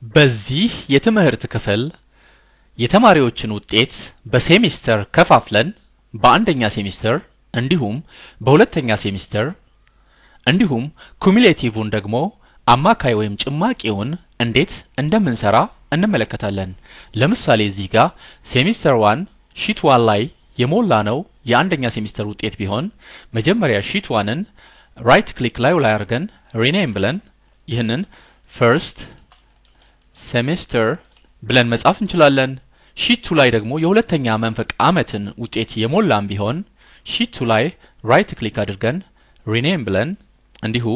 በዚህ የትምህርት ክፍል የተማሪዎችን ውጤት በሴሚስተር ከፋፍለን በአንደኛ ሴሚስተር እንዲሁም በሁለተኛ ሴሚስተር እንዲሁም ኩሙሌቲቭን ደግሞ አማካይ ወይም ጭማቂውን እንዴት እንደምንሰራ እንመለከታለን። ለምሳሌ እዚህ ጋር ሴሚስተር 1 ሺት 1 ላይ የሞላ ነው የአንደኛ ሴሚስተር ውጤት ቢሆን መጀመሪያ ሺት 1ን ራይት ክሊክ ላይ አድርገን ሪኔም ብለን ይህንን ፈርስት ሴሚስተር ብለን መጻፍ እንችላለን። ሺት 2 ላይ ደግሞ የሁለተኛ መንፈቅ ዓመትን ውጤት የሞላም ቢሆን ሺት 2 ላይ ራይት ክሊክ አድርገን ሪኔም ብለን እንዲሁ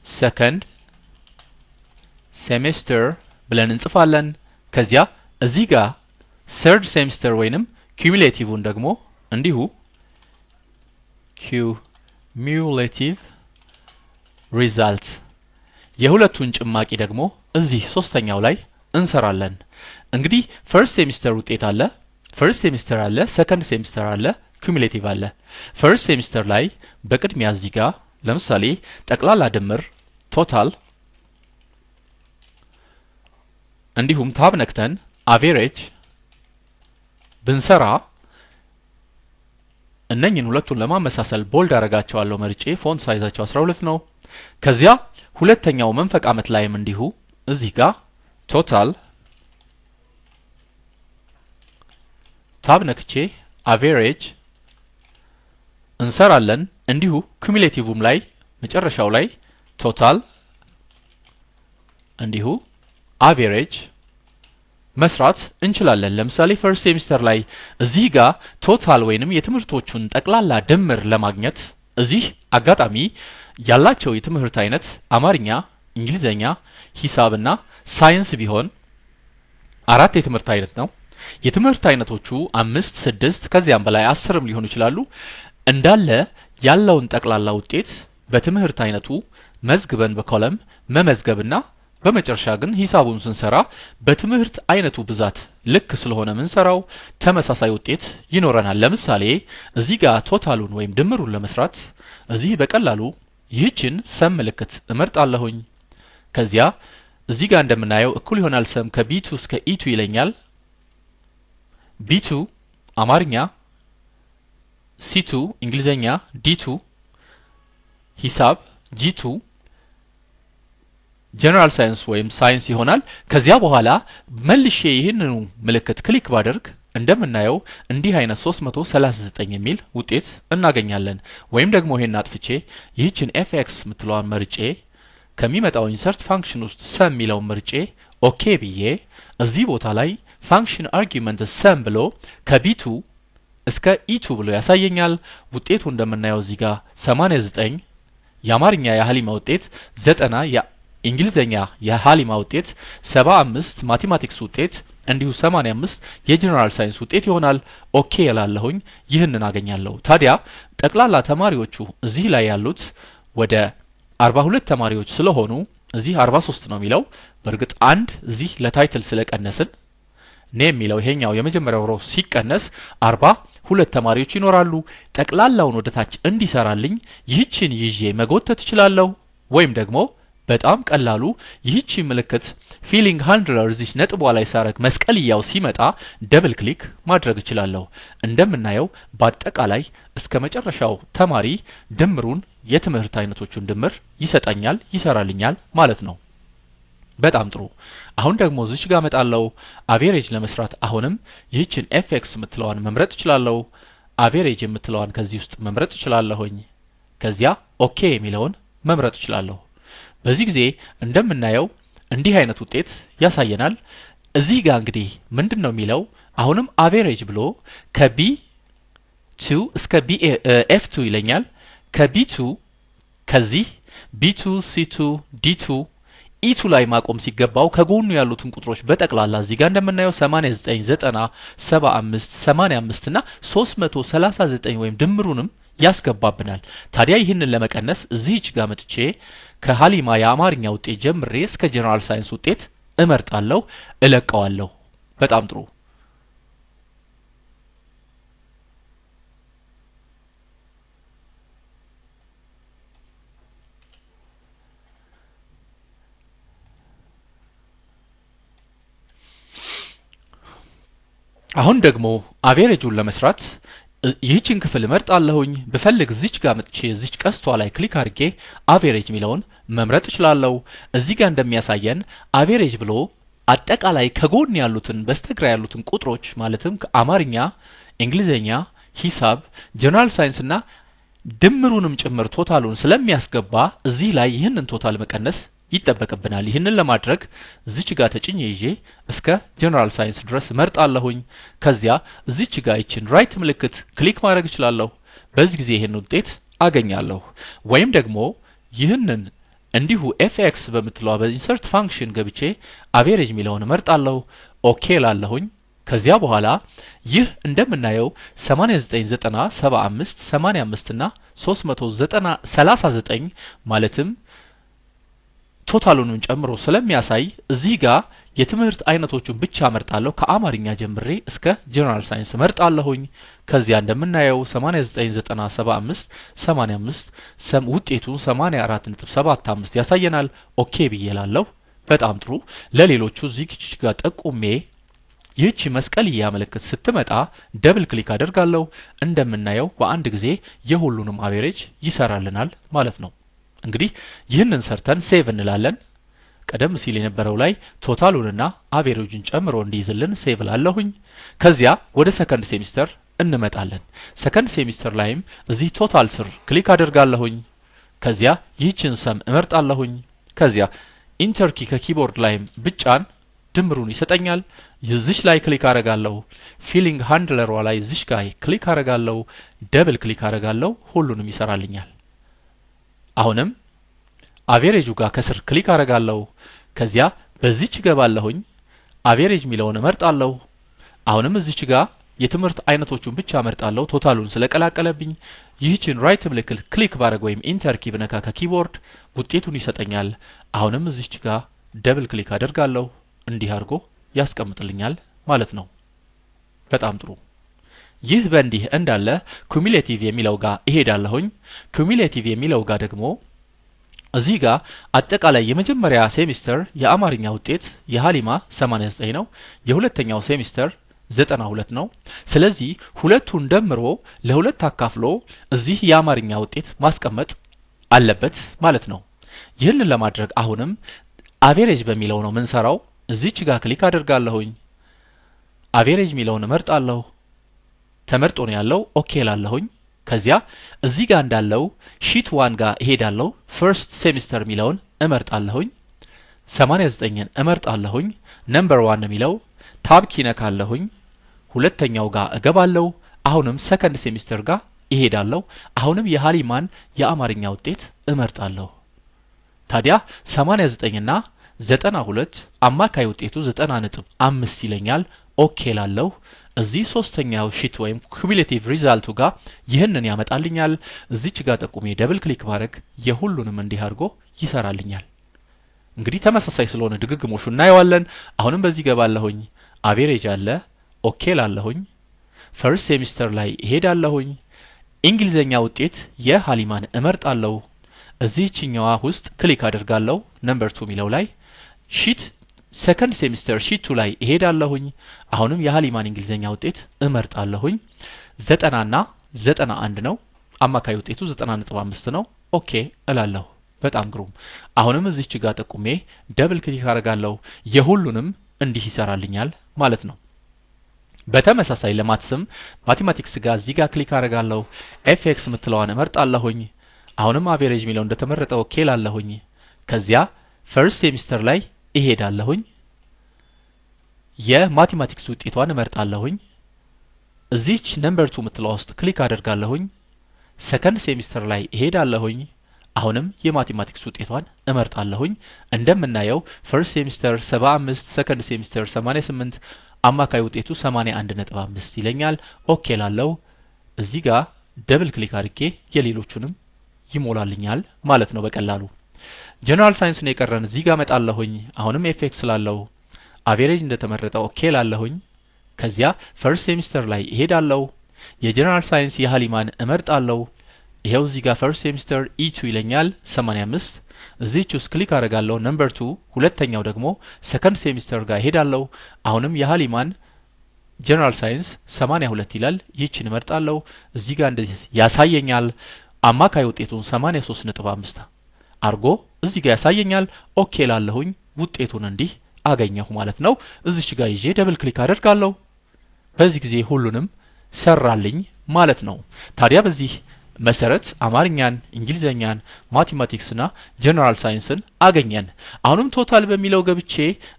ሰከንድ ሴሚስተር ብለን እንጽፋለን። ከዚያ እዚህ ጋር ሰርድ ሴሚስተር ወይንም ኩሙሌቲቭን ደግሞ እንዲሁ ኩሙሌቲቭ ሪዛልት የሁለቱን ጭማቂ ደግሞ እዚህ ሶስተኛው ላይ እንሰራለን። እንግዲህ ፈርስት ሴሚስተር ውጤት አለ፣ ፈርስት ሴሚስተር አለ፣ ሰከንድ ሴሚስተር አለ፣ ኩሙሌቲቭ አለ። ፈርስት ሴሚስተር ላይ በቅድሚያ እዚህ ጋር ለምሳሌ ጠቅላላ ድምር ቶታል እንዲሁም ታብ ነክተን አቬሬጅ ብንሰራ እነኝን ሁለቱን ለማመሳሰል ቦልድ አረጋቸዋለሁ መርጬ ፎንት ሳይዛቸው 12 ነው። ከዚያ ሁለተኛው መንፈቅ ዓመት ላይም እንዲሁ እዚህ ጋር ቶታል ታብ ነክቼ አቬሬጅ እንሰራለን። እንዲሁ ኩሙሌቲቭም ላይ መጨረሻው ላይ ቶታል እንዲሁ አቬሬጅ መስራት እንችላለን። ለምሳሌ ፈርስት ሴሚስተር ላይ እዚህ ጋር ቶታል ወይንም የትምህርቶቹን ጠቅላላ ድምር ለማግኘት እዚህ አጋጣሚ ያላቸው የትምህርት አይነት አማርኛ፣ እንግሊዘኛ፣ ሂሳብና ሳይንስ ቢሆን አራት የትምህርት አይነት ነው። የትምህርት አይነቶቹ 5 6 ከዚያም በላይ 10ም ሊሆኑ ይችላሉ። እንዳለ ያለውን ጠቅላላ ውጤት በትምህርት አይነቱ መዝግበን በኮለም መመዝገብና በመጨረሻ ግን ሂሳቡን ስንሰራ በትምህርት አይነቱ ብዛት ልክ ስለሆነ ምንሰራው ተመሳሳይ ውጤት ይኖረናል። ለምሳሌ እዚህ ጋር ቶታሉን ወይም ድምሩን ለመስራት እዚህ በቀላሉ ይህችን ሰም ምልክት እመርጣለሁኝ። ከዚያ እዚህ ጋር እንደምናየው እኩል ይሆናል ሰም ከቢ2 እስከ ኢ2 ይለኛል። ቢ2 አማርኛ፣ ሲ2 እንግሊዘኛ፣ ዲ2 ሂሳብ፣ ጂ2 ጀነራል ሳይንስ ወይም ሳይንስ ይሆናል። ከዚያ በኋላ መልሼ ይህንኑ ምልክት ክሊክ ባደርግ እንደምናየው እንዲህ አይነት 339 የሚል ውጤት እናገኛለን። ወይም ደግሞ ይሄን አጥፍቼ ይህችን ኤፍኤክስ ምትለዋን መርጬ ከሚመጣው ኢንሰርት ፋንክሽን ውስጥ ሰም የሚለውን መርጬ ኦኬ ብዬ እዚህ ቦታ ላይ ፋንክሽን አርጊውመንት ሰም ብሎ ከቢ2 እስከ ኢ2 ብሎ ያሳየኛል። ውጤቱ እንደምናየው እዚህ ጋር 89 የአማርኛ የሐሊማ ውጤት 90 የእንግሊዘኛ የሐሊማ ውጤት 75 ማቴማቲክስ ውጤት እንዲሁ 85 የጀነራል ሳይንስ ውጤት ይሆናል። ኦኬ እላለሁኝ። ይህንን አገኛለሁ። ታዲያ ጠቅላላ ተማሪዎቹ እዚህ ላይ ያሉት ወደ 42 ተማሪዎች ስለሆኑ እዚህ 43 ነው የሚለው። በእርግጥ አንድ እዚህ ለታይትል ስለቀነስን ኔ የሚለው ይሄኛው የመጀመሪያው ሮ ሲቀነስ 42 ተማሪዎች ይኖራሉ። ጠቅላላውን ወደታች እንዲሰራልኝ ይህችን ይዤ መጎተት እችላለሁ። ወይም ደግሞ በጣም ቀላሉ ይህቺ ምልክት ፊሊንግ ሃንድለር እዚህ ነጥቧ ላይ ሳረግ መስቀልያው ሲመጣ ደብል ክሊክ ማድረግ እችላለሁ። እንደምናየው በአጠቃላይ እስከ መጨረሻው ተማሪ ድምሩን የትምህርት አይነቶቹን ድምር ይሰጣኛል፣ ይሰራልኛል ማለት ነው። በጣም ጥሩ። አሁን ደግሞ እዚህ ጋር መጣለው አቬሬጅ ለመስራት አሁንም ይህችን ኤፍኤክስ ምትለዋን መምረጥ እችላለሁ። አቬሬጅ የምትለዋን ከዚህ ውስጥ መምረጥ እችላለሁኝ። ከዚያ ኦኬ የሚለውን መምረጥ እችላለሁ። በዚህ ጊዜ እንደምናየው እንዲህ አይነት ውጤት ያሳየናል። እዚህ ጋር እንግዲህ ምንድነው የሚለው አሁንም አቬሬጅ ብሎ ከቢ2 እስከ ኤፍ2 ይለኛል። ከቢ2 ከዚህ ቢ2 ሲ2 ዲ2 ኢ2 ላይ ማቆም ሲገባው ከጎኑ ያሉትን ቁጥሮች በጠቅላላ እዚህ ጋር እንደምናየው 89 90 75 85 እና 339 ወይም ድምሩንም ያስገባብናል። ታዲያ ይህንን ለመቀነስ እዚህች ጋር መጥቼ ከሐሊማ የአማርኛ ውጤት ጀምሬ እስከ ጀነራል ሳይንስ ውጤት እመርጣለሁ፣ እለቀዋለሁ። በጣም ጥሩ። አሁን ደግሞ አቬሬጁን ለመስራት ይህችን ክፍል መርጣለሁኝ በፈልግ እዚች ጋር መጥቼ እዚች ቀስቷ ላይ ክሊክ አድርጌ አቬሬጅ ሚለውን መምረጥ እችላለሁ እዚህ ጋር እንደሚያሳየን አቬሬጅ ብሎ አጠቃላይ ከጎን ያሉትን በስተግራ ያሉትን ቁጥሮች ማለትም አማርኛ እንግሊዘኛ ሂሳብ ጀነራል ሳይንስና ድምሩንም ጭምር ቶታሉን ስለሚያስገባ እዚህ ላይ ይህንን ቶታል መቀነስ ይተበቀብናል ይህንን ለማድረግ እዚች ጋር ተጭኜ ይዤ እስከ ጀነራል ሳይንስ ድረስ መርጣለሁኝ ከዚያ እዚች ጋር ይችን ራይት ምልክት ክሊክ ማድረግ እችላለሁ በዚህ ጊዜ ይሄን ውጤት አገኛለሁ ወይም ደግሞ ይህንን እንዲሁ fx በመትለው በኢንሰርት ፋንክሽን ገብቼ አቬሬጅ ሚለውን መርጣለሁ ኦኬ ላለሁኝ ከዚያ በኋላ ይህ እንደምናየው 8990 75 85 እና 339 ማለትም ቶታሉን ጨምሮ ስለሚያሳይ እዚህ ጋር የትምህርት አይነቶቹን ብቻ መርጣለሁ ከአማርኛ ጀምሬ እስከ ጀነራል ሳይንስ መርጣለሁኝ ከዚያ እንደምናየው 8990 75 ውጤቱ 84.75 ያሳየናል ኦኬ ብዬላለሁ በጣም ጥሩ ለሌሎቹ እዚህ ጋር ጠቁሜ ይህች መስቀልያ ምልክት ስትመጣ ደብል ክሊክ አደርጋለሁ እንደምናየው በአንድ ጊዜ የሁሉንም አቬሬጅ ይሰራልናል ማለት ነው እንግዲህ ይህንን ሰርተን ሴቭ እንላለን ቀደም ሲል የነበረው ላይ ቶታሉንና አቬሬጁን ጨምሮ እንዲይዝልን ሴቭ ላለሁኝ ከዚያ ወደ ሰከንድ ሴሚስተር እንመጣለን ሰከንድ ሴሚስተር ላይም እዚህ ቶታል ስር ክሊክ አደርጋለሁኝ ከዚያ ይህችን ሰም እመርጣለሁኝ ከዚያ ኢንተር ኪ ከኪቦርድ ላይም ብጫን ድምሩን ይሰጠኛል ይዝሽ ላይ ክሊክ አደርጋለሁ ፊሊንግ ሃንድለሯ ላይ ዝሽ ጋር ክሊክ አደርጋለሁ ደብል ክሊክ አደርጋለሁ ሁሉንም ይሰራልኛል አሁንም አቬሬጁ ጋር ከስር ክሊክ አደርጋለሁ ከዚያ በዚች ገባለሁኝ አቬሬጅ ሚለውን መርጣለሁ አሁንም እዚች ጋር የትምህርት አይነቶቹን ብቻ መርጣለሁ ቶታሉን ስለቀላቀለብኝ ይህችን ራይት ምልክት ክሊክ ባረግ ወይም ኢንተር ኪ ብነካ ከኪቦርድ ውጤቱን ይሰጠኛል አሁንም እዚች ጋር ደብል ክሊክ አደርጋለሁ እንዲህ አድርጎ ያስቀምጥልኛል ማለት ነው በጣም ጥሩ ይህ በእንዲህ እንዳለ ኩሙሌቲቭ የሚለው ጋር እሄዳለሁኝ ኩሙሌቲቭ የሚለው ጋር ደግሞ እዚህ ጋር አጠቃላይ የመጀመሪያ ሴሚስተር የአማርኛ ውጤት የሃሊማ 89 ነው የሁለተኛው ሴሚስተር 92 ነው ስለዚህ ሁለቱን ደምሮ ለሁለት አካፍሎ እዚህ የአማርኛ ውጤት ማስቀመጥ አለበት ማለት ነው ይህንን ለማድረግ አሁንም አቬሬጅ በሚለው ነው ምንሰራው እዚች ጋር ክሊክ አደርጋለሁኝ አቬሬጅ ሚለውን መርጣለሁ ተመርጦ ነው ያለው ኦኬ ላለሁኝ ከዚያ እዚህ ጋር እንዳለው ሺት 1 ጋር እሄዳለሁ ፈርስት ሴሚስተር ሚለውን እመርጣለሁኝ 89ን እመርጣለሁኝ ነምበር 1 ሚለው ታብ ኪ ነካለሁኝ ሁለተኛው ጋር እገባለሁ አሁንም ሰከንድ ሴሚስተር ጋር እሄዳለሁ አሁንም የሃሊማን የአማርኛ ውጤት እመርጣለሁ ታዲያ 89 እና 92 አማካይ ውጤቱ 90.5 ይለኛል ኦኬ ላለሁ እዚህ ሶስተኛው ሺት ወይም ኩሙሌቲቭ ሪዛልቱ ጋር ይህንን ያመጣልኛል እዚች ጋር ጠቁሜ ደብል ክሊክ ባረግ የሁሉንም እንዲህ አድርጎ ይሰራልኛል እንግዲህ ተመሳሳይ ስለሆነ ድግግሞሹ እናየዋለን አሁንም በዚህ ገባለሁኝ አቬሬጅ አለ ኦኬ ላለሁኝ ፈርስት ሴሚስተር ላይ እሄዳለሁኝ እንግሊዘኛ ውጤት የሃሊማን እመርጣለሁ እዚህኛዋ ውስጥ ክሊክ አደርጋለሁ ነምበር 2 ሚለው ላይ ሺት ሰከንድ ሴሚስተር ሺት 2 ላይ እሄዳለሁኝ አሁንም የሃሊማን እንግሊዘኛ ውጤት እመርጣለሁኝ 90 እና 91 ነው አማካይ ውጤቱ 90.5 ነው ኦኬ እላለሁ በጣም ግሩም አሁንም እዚች ጋር ጠቁሜ ደብል ክሊክ አደርጋለሁ የሁሉንም እንዲህ ይሰራልኛል ማለት ነው በተመሳሳይ ለማትስም ማቴማቲክስ ጋር እዚህ ጋር ክሊክ አደርጋለሁ fx ምትለዋን እመርጣለሁኝ አሁንም አቬሬጅ ሚለው እንደተመረጠ ኦኬ ላለሁኝ ከዚያ ፈርስት ሴሚስተር ላይ እሄዳለሁኝ የማቴማቲክስ ውጤቷን እመርጣለሁኝ እዚች ነምበር 2 ምትለው ውስጥ ክሊክ አደርጋለሁኝ ሰከንድ ሴሚስተር ላይ እሄዳለሁኝ አሁንም የማቴማቲክስ ውጤቷን እመርጣለሁኝ እንደምናየው ፈርስት ሴሚስተር 75 ሰከንድ ሴሚስተር 88 አማካይ ውጤቱ 81.5 ይለኛል ኦኬ ላለው እዚህ ጋር ደብል ክሊክ አድርጌ የሌሎቹንም ይሞላልኛል ማለት ነው በቀላሉ ጀነራል ሳይንስ ነው የቀረን እዚህ ጋር መጣለሁኝ አሁንም ኤፍኤክስ ላለው አቬሬጅ እንደተመረጠ ኦኬ ላለሁኝ ከዚያ ፈርስት ሴሚስተር ላይ እሄዳለሁ የጀነራል ሳይንስ የሃሊማን እመርጣለሁ ይሄው እዚህ ጋር ፈርስት ሴሚስተር E2 ይለኛል 85 እዚህች ውስጥ ክሊክ አደርጋለሁ ነምበር 2 ሁለተኛው ደግሞ ሰከንድ ሴሚስተር ጋር እሄዳለሁ አሁንም የሃሊማን ጀነራል ሳይንስ 82 ይላል ይህችን እመርጣለሁ እዚህ ጋር እንደዚህ ያሳየኛል አማካይ ውጤቱን 83.5 አርጎ እዚህ ጋር ያሳየኛል ኦኬ ላለሁኝ ውጤቱን እንዲህ አገኘሁ ማለት ነው እዚች ጋር ይዤ ደብል ክሊክ አደርጋለሁ በዚህ ጊዜ ሁሉንም ሰራልኝ ማለት ነው ታዲያ በዚህ መሰረት አማርኛን እንግሊዘኛን ማቴማቲክስና ጀነራል ሳይንስን አገኘን አሁንም ቶታል በሚለው ገብቼ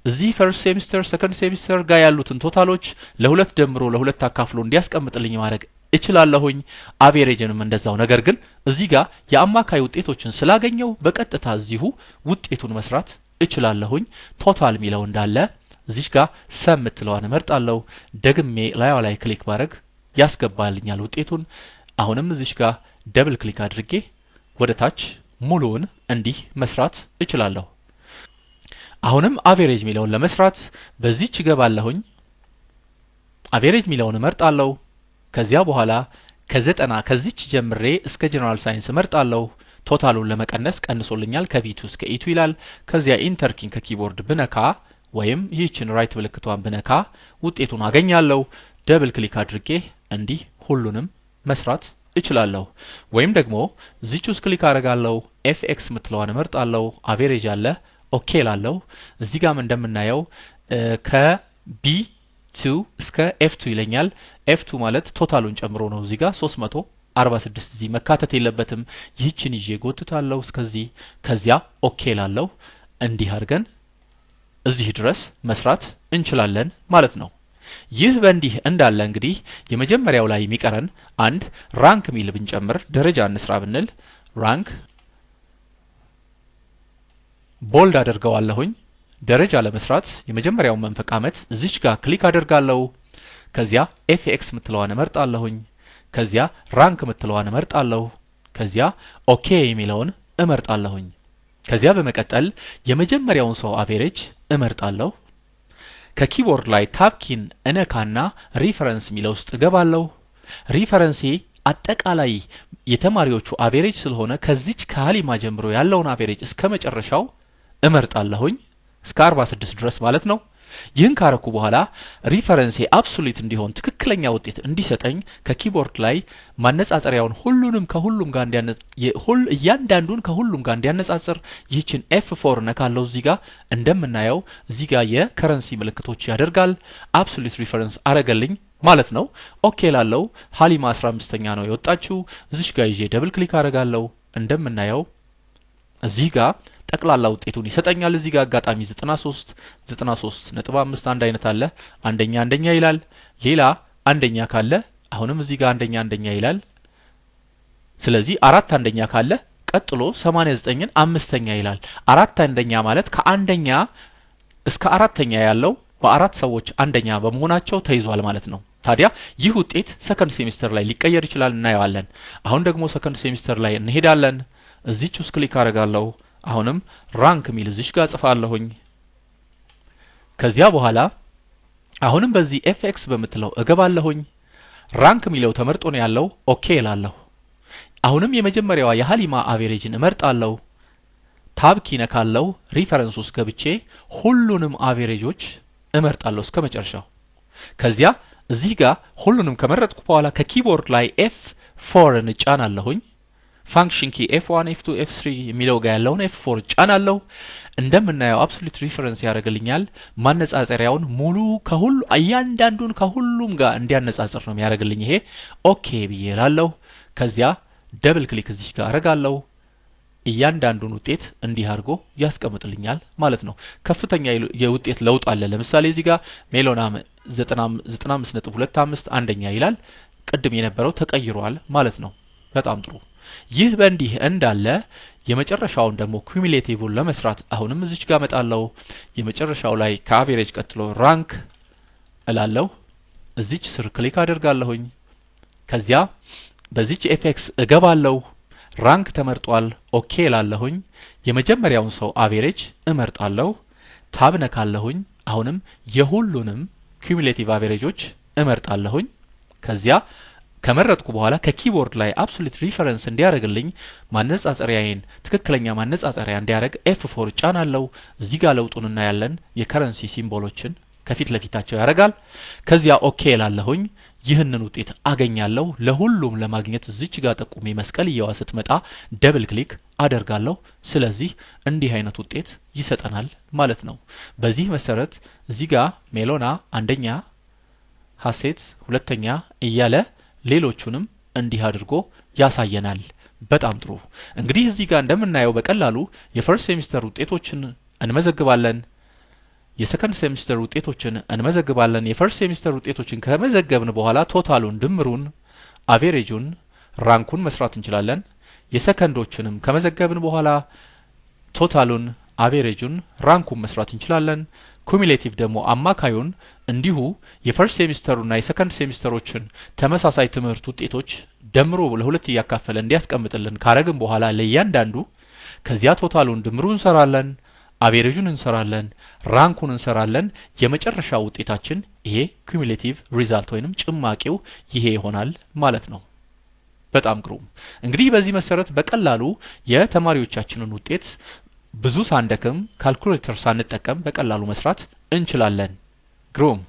እዚህ ፈርስት ሴሚስተር ሰከንድ ሴሚስተር ጋር ያሉትን ቶታሎች ለሁለት ደምሮ ለሁለት አካፍሎ እንዲያስቀምጥልኝ ማድረግ እችላለሁኝ አቬሬጅንም እንደዛው ነገር ግን እዚህ ጋር የአማካይ ውጤቶችን ስላገኘው በቀጥታ እዚሁ ውጤቱን መስራት እችላለሁኝ ቶታል ሚለው እንዳለ እዚህ ጋር ሰም ምትለዋን እመርጣለሁ ደግሜ ላይ ክሊክ ባረግ ያስገባልኛል ውጤቱን አሁንም እዚህ ጋር ደብል ክሊክ አድርጌ ወደ ታች ሙሉውን እንዲህ መስራት እችላለሁ አሁንም አቬሬጅ ሚለውን ለመስራት በዚህች ገባለሁኝ አቬሬጅ ሚለውን እመርጣለሁ ከዚያ በኋላ ከ90 ከዚህች ጀምሬ እስከ ጀነራል ሳይንስ እመርጣለሁ ቶታሉን ለመቀነስ ቀንሶልኛል ከቢቱ እስከ ኢቱ ይላል ከዚያ ኢንተር ኪን ከኪቦርድ ብነካ ወይም ይህችን ራይት ምልክቷን ብነካ ውጤቱን አገኛለሁ ደብል ክሊክ አድርጌ እንዲህ ሁሉንም መስራት እችላለሁ ወይም ደግሞ እዚች ውስጥ ክሊክ አደርጋለሁ ኤፍኤክስ ምትለዋን እመርጣለሁ አቬሬጅ አለ ኦኬ ላለሁ እዚህ ጋርም እንደምናየው ከቢ2 እስከ ኤፍ2 ይለኛል ኤፍ2 ማለት ቶታሉን ጨምሮ ነው እዚህ ጋር 346 እዚህ መካተት የለበትም ይህችን ይዤ ጎትታለሁ እስከዚህ ከዚያ ኦኬ ላለሁ እንዲህ አድርገን እዚህ ድረስ መስራት እንችላለን ማለት ነው ይህ በእንዲህ እንዳለ እንግዲህ የመጀመሪያው ላይ የሚቀረን አንድ ራንክ ሚል ብንጨምር ደረጃ እንስራ ብንል ራንክ ቦልድ አደርገዋለሁኝ ደረጃ ለመስራት የመጀመሪያው መንፈቅ ዓመት እዚች ጋር ክሊክ አደርጋለሁ ከዚያ ኤፍኤክስ ምትለዋን እመርጣለሁኝ ከዚያ ራንክ ምትለዋን እመርጣለሁ ከዚያ ኦኬ የሚለውን እመርጣለሁኝ ከዚያ በመቀጠል የመጀመሪያውን ሰው አቬሬጅ እመርጣለሁ ከኪቦርድ ላይ ታብ ኪን እነካና ሪፈረንስ ሚለው ውስጥ ገባለሁ ሪፈረንሴ አጠቃላይ የተማሪዎቹ አቬሬጅ ስለሆነ ከዚች ከሃሊማ ጀምሮ ያለውን አቬሬጅ እስከ መጨረሻው እመርጣለሁኝ እስከ 46 ድረስ ማለት ነው ይህን ካረኩ በኋላ ሪፈረንሴ አብሶሉት እንዲሆን ትክክለኛ ውጤት እንዲሰጠኝ ከኪቦርድ ላይ ማነጻጸሪያውን ሁሉንም ከሁሉም ጋር እያንዳንዱን ከሁሉም ጋር እንዲያነጻጽር ይህችን F4 ነካለው እዚህ ጋር እንደምናየው እዚህ ጋር የከረንሲ ምልክቶች ያደርጋል አብሶሉት ሪፈረንስ አረገልኝ ማለት ነው ኦኬ ላለው ሃሊማ 15ኛ ነው የወጣችው እዚህ ጋር ይዤ ደብል ክሊክ አረጋለሁ እንደምናየው እዚህ ጋር ጠቅላላ ውጤቱን ይሰጠኛል እዚህ ጋር አጋጣሚ 93.5 አንድ አይነት አለ አንደኛ ይላል ሌላ አንደኛ ካለ አሁንም እዚህ ጋር አንደኛ ይላል ስለዚህ አራት አንደኛ ካለ ቀጥሎ 89ን አምስተኛ ይላል አራት አንደኛ ማለት ከአንደኛ እስከ አራተኛ ያለው በአራት ሰዎች አንደኛ በመሆናቸው ተይዟል ማለት ነው ታዲያ ይህ ውጤት ሰከንድ ሴሚስተር ላይ ሊቀየር ይችላል እናየዋለን አሁን ደግሞ ሰከንድ ሴሚስተር ላይ እንሄዳለን እዚህች ውስጥ ክሊክ አደርጋለሁ አሁንም ራንክ ሚል እዚሽ ጋር ጽፋለሁኝ ከዚያ በኋላ አሁንም በዚህ ኤፍኤክስ በመትለው እገባለሁኝ ራንክ ሚለው ተመርጦ ነው ያለው ኦኬ ላለሁ አሁንም የመጀመሪያዋ የሃሊማ አቬሬጅን እመርጣለሁ ታብ ኪ ነካለው ሪፈረንስ ውስጥ ገብቼ ሁሉንም አቬሬጆች እመርጣለሁ እስከ መጨረሻው ከዚያ እዚህ ጋር ሁሉንም ከመረጥኩ በኋላ ከኪቦርድ ላይ F4 እንጫናለሁኝ ፋንክሽን ኪ F1 F2 F3 የሚለው ጋር ያለውን F4 ጫናለሁ እንደምናየው አብሶሉት ሪፈረንስ ያደርግልኛል ማነጻጸሪያውን ሙሉ ከሁሉ እያንዳንዱን ከሁሉም ጋር እንዲያነጻጽር ነው የሚያደርግልኝ ይሄ ኦኬ ብዬላለሁ ከዚያ ደብል ክሊክ እዚህ ጋር አረጋለሁ እያንዳንዱን ውጤት እንዲህ አድርጎ ያስቀምጥልኛል ማለት ነው ከፍተኛ የውጤት ለውጥ አለ ለምሳሌ እዚህ ጋር ሜሎናም 95.25 አንደኛ ይላል ቅድም የነበረው ተቀይሯል ማለት ነው በጣም ጥሩ ይህ በእንዲህ እንዳለ የመጨረሻውን ደግሞ ኩሙሌቲቭን ለመስራት አሁንም እዚች ጋር መጣለው የመጨረሻው ላይ ከአቬሬጅ ቀጥሎ ራንክ እላለሁ እዚች ስር ክሊክ አደርጋለሁኝ ከዚያ በዚች ኤፍኤክስ እገባለሁ ራንክ ተመርጧል ኦኬ ላለሁኝ የመጀመሪያውን ሰው አቬሬጅ እመርጣለሁ ታብ ነካለሁኝ አሁንም የሁሉንም ኩሙሌቲቭ አቬሬጆች እመርጣለሁኝ ከዚያ ከመረጥኩ በኋላ ከኪቦርድ ላይ አብሶሉት ሪፈረንስ እንዲያደርግልኝ ማነጻጸሪያዬን ትክክለኛ ማነጻጸሪያ እንዲያደርግ F4 ጫናለሁ እዚህ ጋር ለውጡን እናያለን የከረንሲ ሲምቦሎችን ከፊት ለፊታቸው ያረጋል ከዚያ ኦኬ ላለሁኝ ይህንን ውጤት አገኛለሁ ለሁሉም ለማግኘት እዚች ጋር ጠቁሜ መስቀልየዋ ስትመጣ ደብል ክሊክ አደርጋለሁ ስለዚህ እንዲህ አይነት ውጤት ይሰጠናል ማለት ነው በዚህ መሰረት እዚህ ጋር ሜሎና አንደኛ ሐሴት ሁለተኛ እያለ ሌሎቹንም እንዲህ አድርጎ ያሳየናል በጣም ጥሩ እንግዲህ እዚህ ጋር እንደምናየው በቀላሉ የፈርስት ሴሚስተር ውጤቶችን እንመዘግባለን የሰከንድ ሴሚስተር ውጤቶችን እንመዘግባለን የፈርስት ሴሚስተር ውጤቶችን ከመዘገብን በኋላ ቶታሉን ድምሩን አቬሬጁን ራንኩን መስራት እንችላለን የሰከንዶችንም ከመዘገብን በኋላ ቶታሉን አቬሬጁን ራንኩን መስራት እንችላለን ኩሙሌቲቭ ደግሞ አማካዩን እንዲሁ የፈርስት ሴሚስተሩና የሰከንድ ሴሚስተሮችን ተመሳሳይ ትምህርት ውጤቶች ደምሮ ለሁለት ያካፈለ እንዲያስቀምጥልን ካረግን በኋላ ለእያንዳንዱ ከዚያ ቶታሉን ድምሩን እንሰራለን አቬሬጁን እንሰራለን ራንኩን እንሰራለን የመጨረሻው ውጤታችን ይሄ ኩሙሌቲቭ ሪዛልት ወይንም ጭማቂው ይሄ ይሆናል ማለት ነው በጣም ግሩም እንግዲህ በዚህ መሰረት በቀላሉ የተማሪዎቻችንን ውጤት ብዙ ሳንደክም ካልኩሌተር ሳንጠቀም በቀላሉ መስራት እንችላለን ግሩም